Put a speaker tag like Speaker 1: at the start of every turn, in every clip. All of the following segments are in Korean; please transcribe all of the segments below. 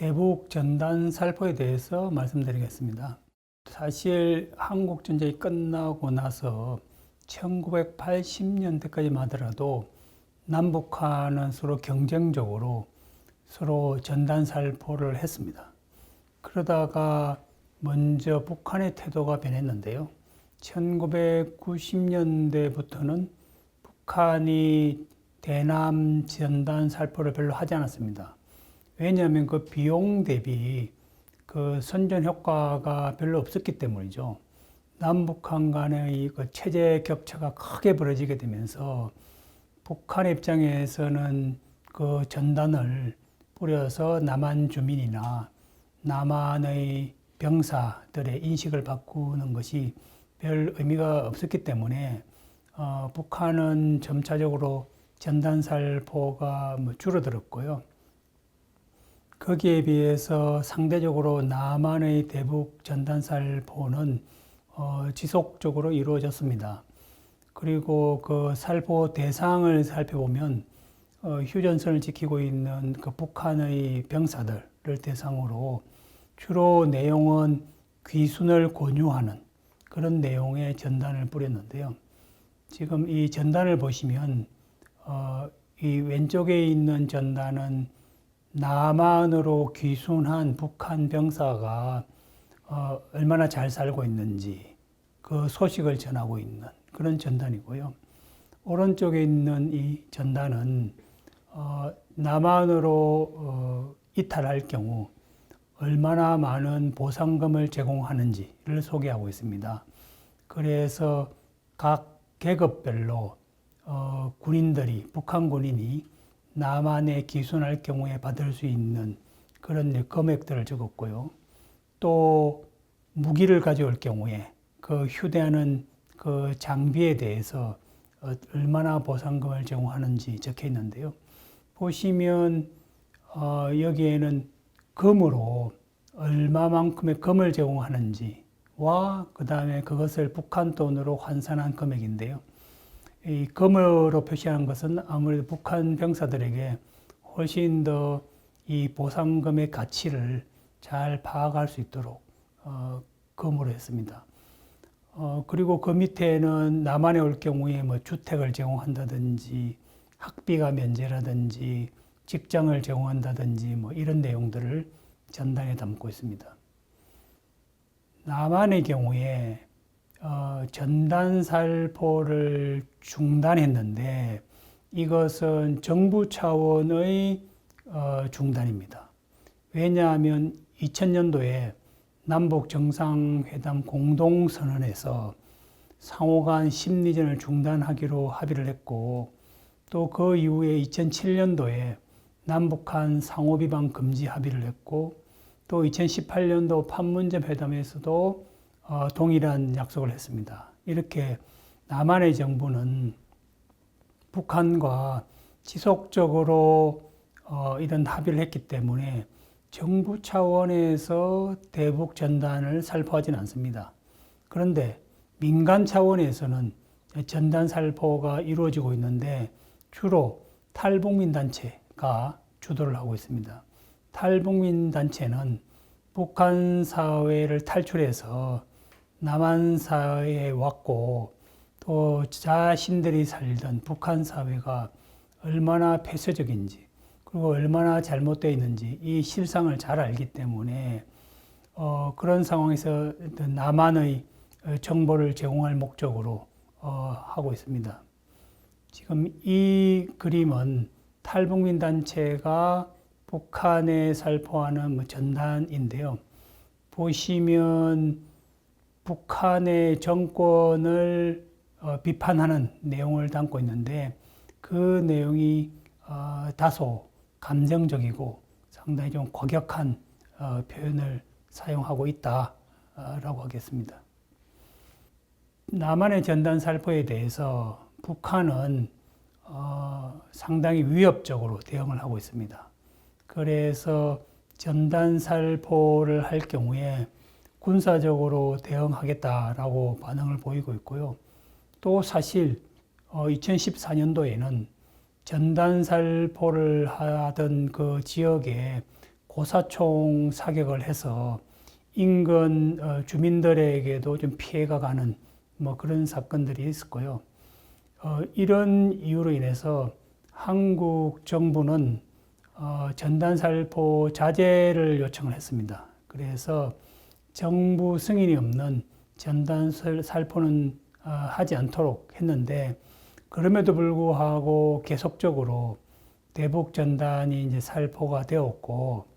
Speaker 1: 대북 전단 살포에 대해서 말씀드리겠습니다. 사실 한국전쟁이 끝나고 나서 1980년대까지만 하더라도 남북한은 서로 경쟁적으로 서로 전단 살포를 했습니다. 그러다가 먼저 북한의 태도가 변했는데요. 1990년대부터는 북한이 대남 전단 살포를 별로 하지 않았습니다. 왜냐하면 그 비용 대비 그 선전 효과가 별로 없었기 때문이죠. 남북한 간의 그 체제 격차가 크게 벌어지게 되면서 북한 입장에서는 그 전단을 뿌려서 남한 주민이나 남한의 병사들의 인식을 바꾸는 것이 별 의미가 없었기 때문에 북한은 점차적으로 전단 살포가 줄어들었고요. 거기에 비해서 상대적으로 남한의 대북 전단 살포는 지속적으로 이루어졌습니다. 그리고 그 살포 대상을 살펴보면 휴전선을 지키고 있는 그 북한의 병사들을 대상으로 주로 내용은 귀순을 권유하는 그런 내용의 전단을 뿌렸는데요. 지금 이 전단을 보시면 이 왼쪽에 있는 전단은 남한으로 귀순한 북한 병사가 얼마나 잘 살고 있는지 그 소식을 전하고 있는 그런 전단이고요. 오른쪽에 있는 이 전단은 남한으로 이탈할 경우 얼마나 많은 보상금을 제공하는지를 소개하고 있습니다. 그래서 각 계급별로 군인들이, 북한 군인이 남한에 귀순할 경우에 받을 수 있는 그런 금액들을 적었고요. 또 무기를 가져올 경우에 그 휴대하는 그 장비에 대해서 얼마나 보상금을 제공하는지 적혀 있는데요. 보시면 여기에는 금으로 얼마만큼의 금을 제공하는지와 그 다음에 그것을 북한 돈으로 환산한 금액인데요. 이 금으로 표시한 것은 아무래도 북한 병사들에게 훨씬 더 이 보상금의 가치를 잘 파악할 수 있도록 금으로 했습니다. 그리고 그 밑에는 남한에 올 경우에 뭐 주택을 제공한다든지 학비가 면제라든지 직장을 제공한다든지 뭐 이런 내용들을 전단에 담고 있습니다. 남한의 경우에 전단 살포를 중단했는데 이것은 정부 차원의 중단입니다. 왜냐하면 2000년도에 남북 정상회담 공동선언에서 상호간 심리전을 중단하기로 합의를 했고 또 그 이후에 2007년도에 남북한 상호비방 금지 합의를 했고 또 2018년도 판문점 회담에서도 동일한 약속을 했습니다. 이렇게 남한의 정부는 북한과 지속적으로 이런 합의를 했기 때문에 정부 차원에서 대북 전단을 살포하지는 않습니다. 그런데 민간 차원에서는 전단 살포가 이루어지고 있는데 주로 탈북민 단체가 주도를 하고 있습니다. 탈북민 단체는 북한 사회를 탈출해서 남한 사회에 왔고 또 자신들이 살던 북한 사회가 얼마나 폐쇄적인지 그리고 얼마나 잘못되어 있는지 이 실상을 잘 알기 때문에 그런 상황에서 남한의 정보를 제공할 목적으로 하고 있습니다. 지금 이 그림은 탈북민 단체가 북한에 살포하는 전단인데요. 보시면 북한의 정권을 비판하는 내용을 담고 있는데 그 내용이 다소 감정적이고 상당히 좀 과격한 표현을 사용하고 있다라고 하겠습니다. 남한의 전단 살포에 대해서 북한은 상당히 위협적으로 대응을 하고 있습니다. 그래서 전단 살포를 할 경우에 군사적으로 대응하겠다라고 반응을 보이고 있고요. 또 사실 2014년도에는 전단 살포를 하던 그 지역에 고사총 사격을 해서 인근 주민들에게도 좀 피해가 가는 뭐 그런 사건들이 있었고요. 이런 이유로 인해서 한국 정부는 전단살포 자제를 요청을 했습니다. 그래서 정부 승인이 없는 전단살포는 하지 않도록 했는데, 그럼에도 불구하고 계속적으로 대북 전단이 이제 살포가 되었고,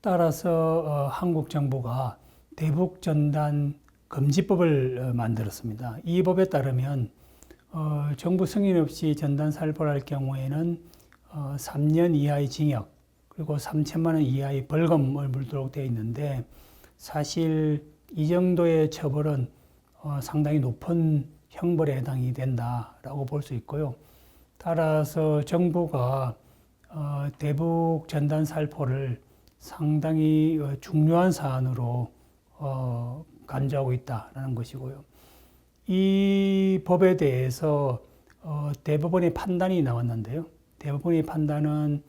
Speaker 1: 따라서 한국 정부가 대북 전단 금지법을 만들었습니다. 이 법에 따르면 정부 승인 없이 전단 살포를 할 경우에는 3년 이하의 징역 그리고 3천만 원 이하의 벌금을 물도록 되어 있는데, 사실 이 정도의 처벌은 상당히 높은 형벌에 해당이 된다라고 볼 수 있고요. 따라서 정부가 대북 전단 살포를 상당히 중요한 사안으로 간주하고 있다라는 것이고요. 이 법에 대해서 대법원의 판단이 나왔는데요. 대법원의 판단은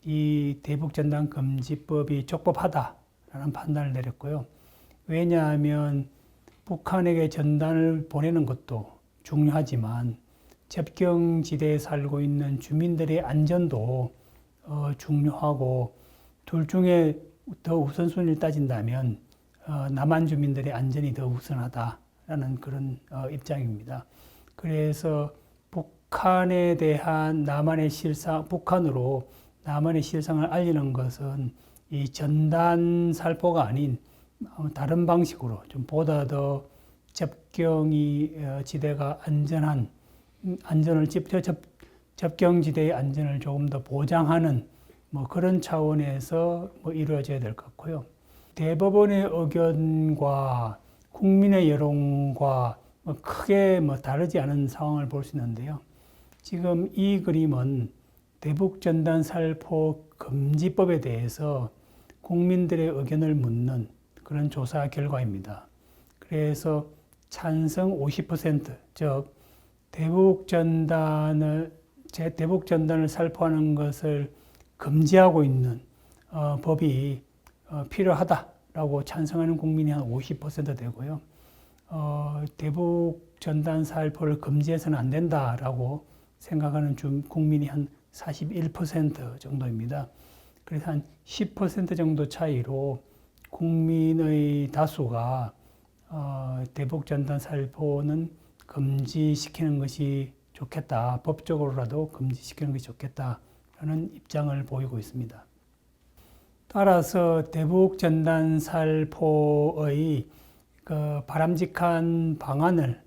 Speaker 1: 이 대북전단 금지법이 적법하다라는 판단을 내렸고요. 왜냐하면 북한에게 전단을 보내는 것도 중요하지만 접경지대에 살고 있는 주민들의 안전도 중요하고, 둘 중에 더 우선순위를 따진다면 남한 주민들의 안전이 더 우선하다라는 그런 입장입니다. 그래서 북한에 대한 남한의 실상, 북한으로 남한의 실상을 알리는 것은 이 전단 살포가 아닌 다른 방식으로 좀 보다 더 접경이 지대가 안전한 안전을 접경지대의 안전을 조금 더 보장하는 뭐 그런 차원에서 뭐 이루어져야 될 것 같고요. 대법원의 의견과 국민의 여론과 뭐 크게 뭐 다르지 않은 상황을 볼 수 있는데요. 지금 이 그림은 대북 전단 살포 금지법에 대해서 국민들의 의견을 묻는 그런 조사 결과입니다. 그래서 찬성 50%, 즉 대북 전단을 살포하는 것을 금지하고 있는 법이 필요하다라고 찬성하는 국민이 한 50% 되고요. 대북 전단 살포를 금지해서는 안 된다라고 생각하는 국민이 한 41% 정도입니다. 그래서 한 10% 정도 차이로 국민의 다수가 대북 전단 살포는 금지시키는 것이 좋겠다, 법적으로라도 금지시키는 것이 좋겠다라는 입장을 보이고 있습니다. 따라서 대북 전단 살포의 그 바람직한 방안을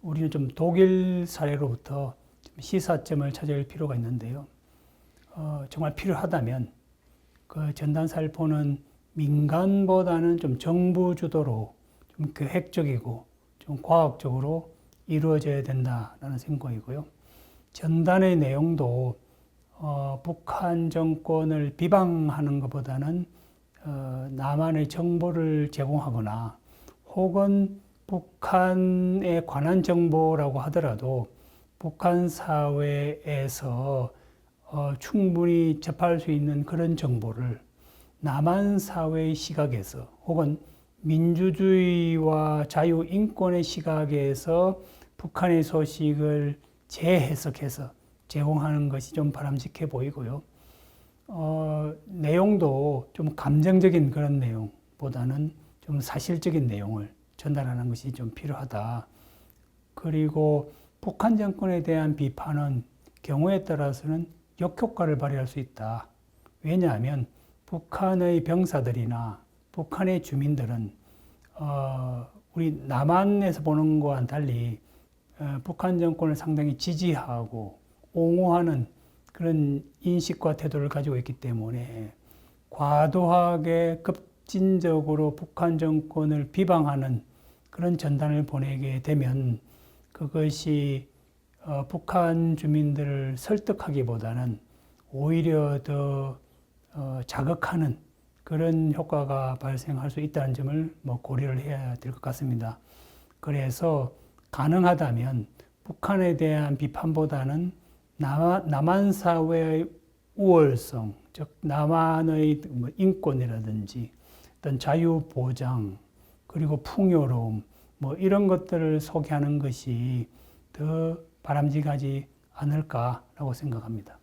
Speaker 1: 우리는 좀 독일 사례로부터 좀 시사점을 찾을 필요가 있는데요. 정말 필요하다면 그 전단 살포는 민간보다는 좀 정부 주도로 좀 계획적이고 좀 과학적으로 이루어져야 된다라는 생각이고요. 전단의 내용도 북한 정권을 비방하는 것보다는 남한의 정보를 제공하거나, 혹은 북한에 관한 정보라고 하더라도 북한 사회에서 충분히 접할 수 있는 그런 정보를 남한 사회의 시각에서, 혹은 민주주의와 자유, 인권의 시각에서 북한의 소식을 재해석해서 제공하는 것이 좀 바람직해 보이고요. 내용도 좀 감정적인 그런 내용보다는 좀 사실적인 내용을 전달하는 것이 좀 필요하다. 그리고 북한 정권에 대한 비판은 경우에 따라서는 역효과를 발휘할 수 있다. 왜냐하면 북한의 병사들이나 북한의 주민들은 우리 남한에서 보는 것과는 달리 북한 정권을 상당히 지지하고 옹호하는 그런 인식과 태도를 가지고 있기 때문에 과도하게 급진적으로 북한 정권을 비방하는 그런 전단을 보내게 되면 그것이 북한 주민들을 설득하기보다는 오히려 더 자극하는 그런 효과가 발생할 수 있다는 점을 고려를 해야 될 것 같습니다. 그래서 가능하다면 북한에 대한 비판보다는 남한 사회의 우월성, 즉 남한의 뭐 인권이라든지 어떤 자유 보장 그리고 풍요로움 뭐 이런 것들을 소개하는 것이 더 바람직하지 않을까라고 생각합니다.